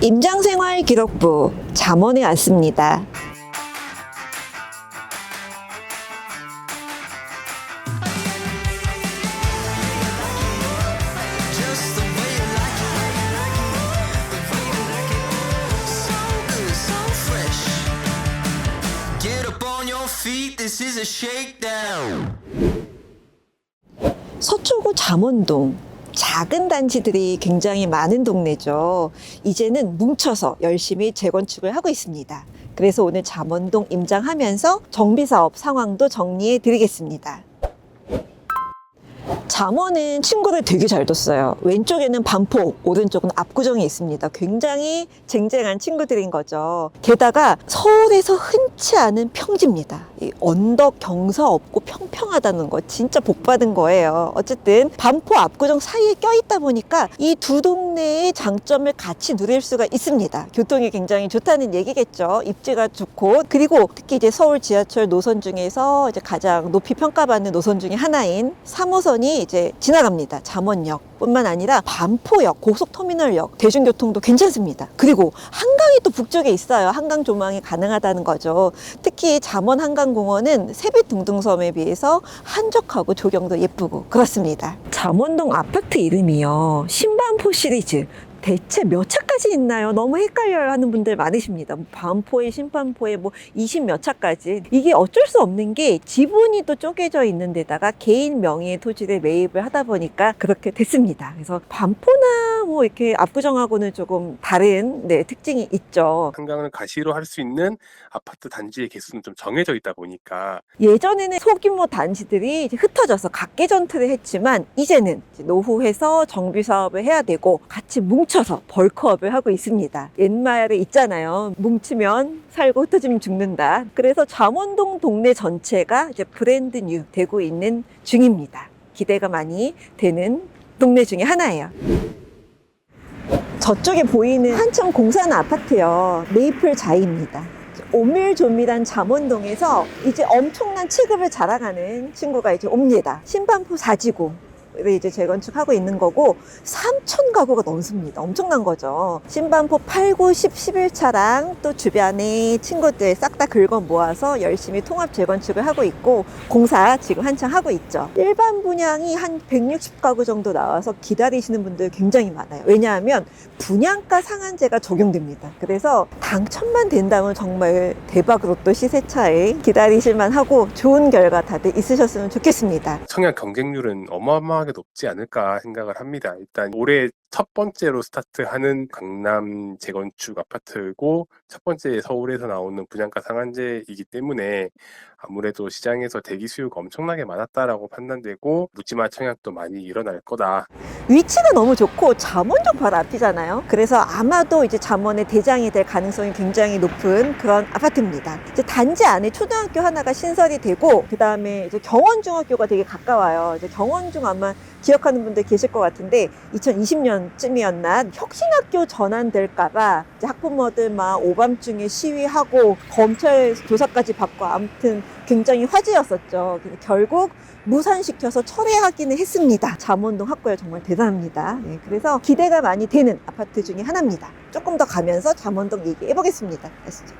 임장생활기록부 잠원에 왔습니다. 서초구 잠원동, 작은 단지들이 굉장히 많은 동네죠. 이제는 뭉쳐서 열심히 재건축을 하고 있습니다. 그래서 오늘 잠원동 임장하면서 정비사업 상황도 정리해 드리겠습니다. 잠원은 친구를 되게 잘 뒀어요. 왼쪽에는 반포, 오른쪽은 압구정이 있습니다. 굉장히 쟁쟁한 친구들인 거죠. 게다가 서울에서 흔치 않은 평지입니다. 이 언덕 경사 없고 평평하다는 거 진짜 복 받은 거예요. 어쨌든 반포, 압구정 사이에 껴있다 보니까 이 두 동네의 장점을 같이 누릴 수가 있습니다. 교통이 굉장히 좋다는 얘기겠죠. 입지가 좋고, 그리고 특히 이제 서울 지하철 노선 중에서 이제 가장 높이 평가받는 노선 중에 하나인 3호선이 이제 지나갑니다. 잠원역 뿐만 아니라 반포역, 고속터미널역, 대중교통도 괜찮습니다. 그리고 한강이 또 북쪽에 있어요. 한강 조망이 가능하다는 거죠. 특히 잠원 한강공원은 세빛둥둥섬에 비해서 한적하고 조경도 예쁘고 그렇습니다. 잠원동 아파트 이름이요, 신반포 시리즈. 대체 몇 차까지 있나요? 너무 헷갈려요 하는 분들 많으십니다. 반포에 신반포에 뭐 20 몇 차까지. 이게 어쩔 수 없는 게 지분이 또 쪼개져 있는 데다가 개인 명의의 토지를 매입을 하다 보니까 그렇게 됐습니다. 그래서 반포나 뭐 이렇게 압구정하고는 조금 다른 특징이 있죠. 한강을 가시로 할 수 있는 아파트 단지의 개수는 좀 정해져 있다 보니까 예전에는 소규모 단지들이 이제 흩어져서 각계전투를 했지만 이제는 이제 노후해서 정비 사업을 해야 되고 같이 뭉쳐서 벌크업을 하고 있습니다. 옛말에 있잖아요. 뭉치면 살고 흩어지면 죽는다. 그래서 잠원동 동네 전체가 이제 브랜드 뉴 되고 있는 중입니다. 기대가 많이 되는 동네 중에 하나예요. 저쪽에 보이는 한참 공사하는 아파트요, 메이플 자이입니다. 오밀조밀한 잠원동에서 이제 엄청난 체급을 자랑하는 친구가 이제 옵니다. 신반포 4지구 이제 재건축하고 있는 거고 3,000 가구가 넘습니다. 엄청난 거죠. 신반포 8, 9, 10, 11차랑 또 주변에 친구들 싹 다 긁어 모아서 열심히 통합 재건축을 하고 있고 공사 지금 한창 하고 있죠. 일반 분양이 한 160가구 정도 나와서 기다리시는 분들 굉장히 많아요. 왜냐하면 분양가 상한제가 적용됩니다. 그래서 당첨만 된다면 정말 대박으로 또 시세차에 기다리실만 하고 좋은 결과 다들 있으셨으면 좋겠습니다. 청약 경쟁률은 어마어마하게 높지 않을까 생각을 합니다. 일단 올해 첫 번째로 스타트하는 강남 재건축 아파트고 첫 번째 서울에서 나오는 분양가 상한제이기 때문에 아무래도 시장에서 대기 수요가 엄청나게 많았다라고 판단되고 묻지마 청약도 많이 일어날 거다. 위치가 너무 좋고 잠원동 바로 앞이잖아요. 그래서 아마도 이제 잠원의 대장이 될 가능성이 굉장히 높은 그런 아파트입니다. 이제 단지 안에 초등학교 하나가 신설이 되고 그 다음에 이제 경원중학교가 되게 가까워요. 이제 경원중 아마 기억하는 분들 계실 것 같은데 2020년쯤이었나 혁신학교 전환될까봐 학부모들 막 오밤중에 시위하고 검찰 조사까지 받고 아무튼 굉장히 화제였었죠. 결국 무산시켜서 철회하기는 했습니다. 잠원동 학교에 정말 대단합니다. 그래서 기대가 많이 되는 아파트 중에 하나입니다. 조금 더 가면서 잠원동 얘기해 보겠습니다. 가시죠.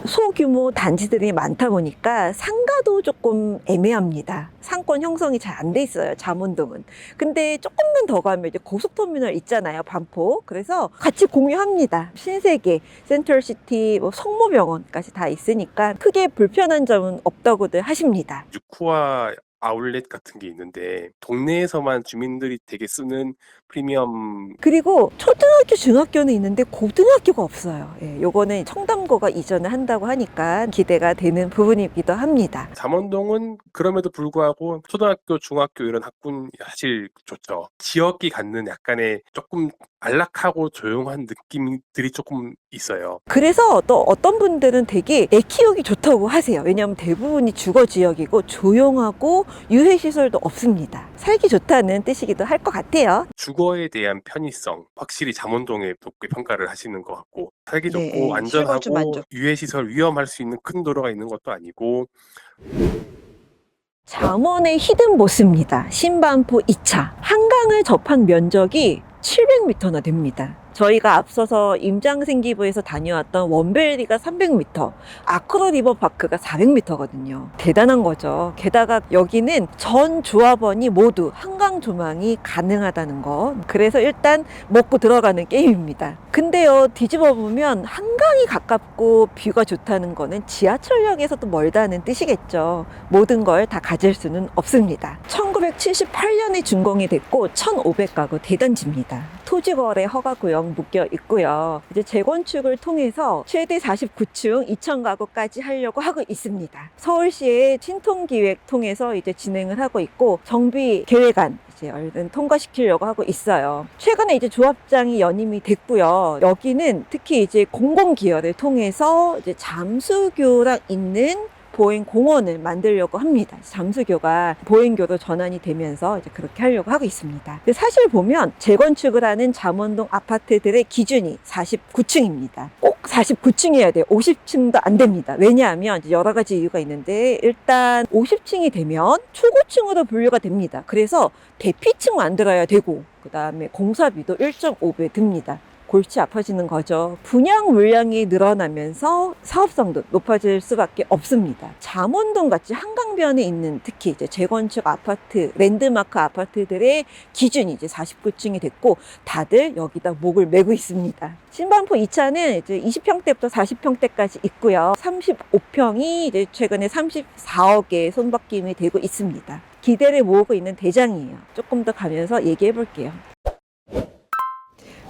소규모 단지들이 많다 보니까 상가도 조금 애매합니다. 상권 형성이 잘 안 돼 있어요, 잠원동은. 근데 조금만 더 가면 이제 고속터미널 있잖아요, 반포. 그래서 같이 공유합니다. 신세계, 센트럴시티, 성모병원까지 다 있으니까 크게 불편한 점은 없다고들 하십니다. 6호와 아울렛 같은 게 있는데 동네에서만 주민들이 되게 쓰는 프리미엄. 그리고 초등학교, 중학교는 있는데 고등학교가 없어요. 요거는 청담고가 이전을 한다고 하니까 기대가 되는 부분이기도 합니다. 잠원동은 그럼에도 불구하고 초등학교, 중학교 이런 학군 사실 좋죠. 지역이 갖는 약간의 조금 안락하고 조용한 느낌들이 조금 있어요. 그래서 또 어떤 분들은 되게 애 키우기 좋다고 하세요. 왜냐하면 대부분이 주거 지역이고 조용하고 유해시설도 없습니다. 살기 좋다는 뜻이기도 할 것 같아요. 주거에 대한 편의성, 확실히 잠원동에 높게 평가를 하시는 것 같고, 살기 네, 좋고 실거주 안전하고 만족. 유해시설 위험할 수 있는 큰 도로가 있는 것도 아니고. 잠원의 히든보스입니다. 신반포 2차. 한강을 접한 면적이 700m나 됩니다. 저희가 앞서서 임장생기부에서 다녀왔던 원벨리가 300m, 아크로 리버파크가 400m거든요. 대단한 거죠. 게다가 여기는 전 조합원이 모두 한강 조망이 가능하다는 거. 그래서 일단 먹고 들어가는 게임입니다. 근데요, 뒤집어 보면 한강이 가깝고 뷰가 좋다는 거는 지하철역에서도 멀다는 뜻이겠죠. 모든 걸 다 가질 수는 없습니다. 1978년에 준공이 됐고 1,500가구 대단지입니다. 토지거래 허가구역 묶여 있고요. 이제 재건축을 통해서 최대 49층 2,000가구까지 하려고 하고 있습니다. 서울시의 신통기획 통해서 이제 진행을 하고 있고 정비 계획안 이제 얼른 통과시키려고 하고 있어요. 최근에 이제 조합장이 연임이 됐고요. 여기는 특히 이제 공공기여를 통해서 이제 잠수교랑 있는 보행공원을 만들려고 합니다. 잠수교가 보행교로 전환이 되면서 이제 그렇게 하려고 하고 있습니다. 근데 사실 보면 재건축을 하는 잠원동 아파트들의 기준이 49층입니다. 꼭 49층이어야 돼요. 50층도 안 됩니다. 왜냐하면 이제 여러 가지 이유가 있는데 일단 50층이 되면 초고층으로 분류가 됩니다. 그래서 대피층 만들어야 되고 그 다음에 공사비도 1.5배 듭니다. 골치 아파지는 거죠. 분양 물량이 늘어나면서 사업성도 높아질 수밖에 없습니다. 잠원동 같이 한강변에 있는 특히 이제 재건축 아파트, 랜드마크 아파트들의 기준이 이제 49층이 됐고 다들 여기다 목을 메고 있습니다. 신반포 2차는 이제 20평대부터 40평대까지 있고요. 35평이 이제 최근에 34억에 손바뀜이 되고 있습니다. 기대를 모으고 있는 대장이에요. 조금 더 가면서 얘기해 볼게요.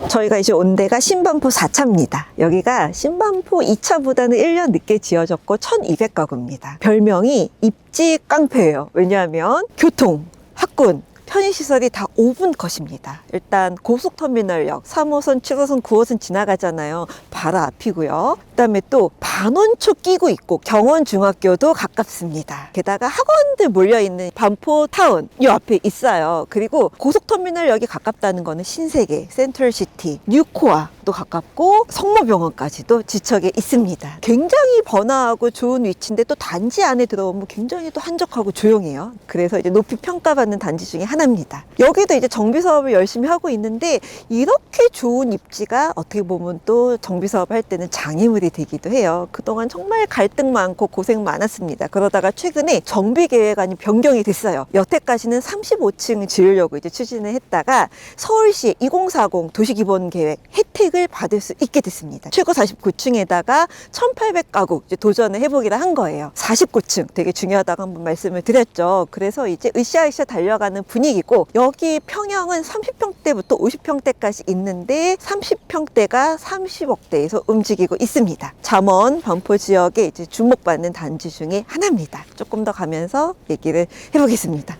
저희가 이제 온 데가 신반포 4차입니다. 여기가 신반포 2차보다는 1년 늦게 지어졌고 1,200가구입니다. 별명이 입지 깡패예요. 왜냐하면 교통, 학군, 편의시설이 다 5분 컷입니다. 일단 고속터미널역 3호선, 7호선, 9호선 지나가잖아요. 바로 앞이고요. 그다음에 또 반원초 끼고 있고 경원중학교도 가깝습니다. 게다가 학원들 몰려있는 반포타운 이 앞에 있어요. 그리고 고속터미널역이 가깝다는 거는 신세계, 센트럴시티, 뉴코아도 가깝고 성모병원까지도 지척에 있습니다. 굉장히 번화하고 좋은 위치인데 또 단지 안에 들어오면 굉장히 또 한적하고 조용해요. 그래서 이제 높이 평가받는 단지 중에 하나입니다. 여기도 이제 정비 사업을 열심히 하고 있는데 이렇게 좋은 입지가 어떻게 보면 또 정비 사업 할 때는 장애물이 되기도 해요. 그동안 정말 갈등 많고 고생 많았습니다. 그러다가 최근에 정비 계획안이 변경이 됐어요. 여태까지는 35층 지으려고 이제 추진을 했다가 서울시 2040 도시기본계획 혜택을 받을 수 있게 됐습니다. 최고 49층에다가 1,800가구 이제 도전을 해보기로 한 거예요. 49층 되게 중요하다고 한번 말씀을 드렸죠. 그래서 이제 으쌰으쌰 달려가는 분위기고 여기 평형은 30평대부터 50평대까지 있는데 30평대가 30억대에서 움직이고 있습니다. 잠원, 반포 지역에 이제 주목받는 단지 중에 하나입니다. 조금 더 가면서 얘기를 해보겠습니다.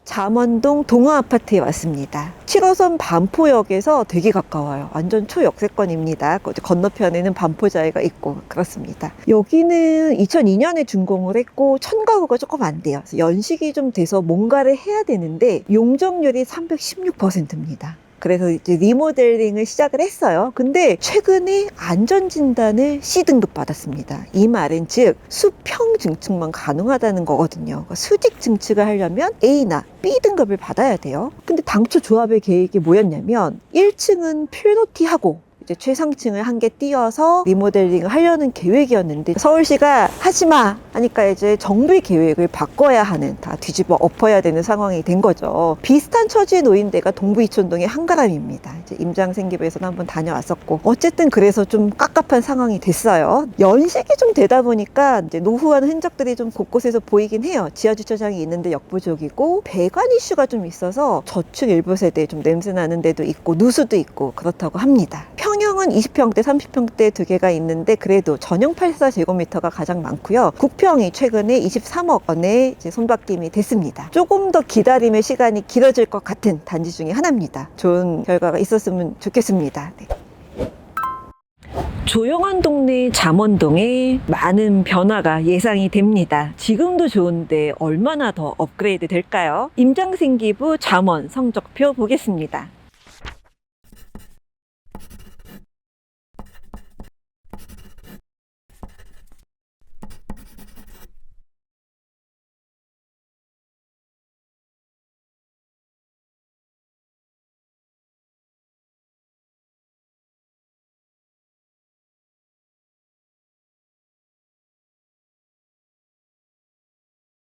잠원동 동호아파트에 왔습니다. 7호선 반포역에서 되게 가까워요. 완전 초역세권입니다. 건너편에는 반포자이가 있고 그렇습니다. 여기는 2002년에 준공을 했고 1,000가구가 조금 안 돼요. 연식이 좀 돼서 뭔가를 해야 되는데 용적률이 316%입니다. 그래서 이제 리모델링을 시작을 했어요. 근데 최근에 안전진단을 C등급 받았습니다. 이 말은 즉 수평 증축만 가능하다는 거거든요. 그러니까 수직 증축을 하려면 A나 B등급을 받아야 돼요. 근데 당초 조합의 계획이 뭐였냐면 1층은 필로티하고 이제 최상층을 한 개 띄워서 리모델링을 하려는 계획이었는데 서울시가 하지마 하니까 이제 정비 계획을 바꿔야 하는, 다 뒤집어 엎어야 되는 상황이 된 거죠. 비슷한 처지에 놓인 데가 동부 이촌동의 한가람입니다. 이제 임장생기부에서도 한번 다녀왔었고 어쨌든 그래서 좀 깝깝한 상황이 됐어요. 연식이 좀 되다 보니까 이제 노후한 흔적들이 좀 곳곳에서 보이긴 해요. 지하주차장이 있는데 역부족이고 배관 이슈가 좀 있어서 저축 일부 세대에 좀 냄새 나는 데도 있고 누수도 있고 그렇다고 합니다. 평형은 20평대, 30평대 두 개가 있는데 그래도 전용 84제곱미터가 가장 많고요. 국평이 최근에 23억 원에 이제 손바뀜이 됐습니다. 조금 더 기다림의 시간이 길어질 것 같은 단지 중에 하나입니다. 좋은 결과가 있었으면 좋겠습니다. 네. 조용한 동네 잠원동에 많은 변화가 예상이 됩니다. 지금도 좋은데 얼마나 더 업그레이드 될까요? 임장생기부 잠원 성적표 보겠습니다.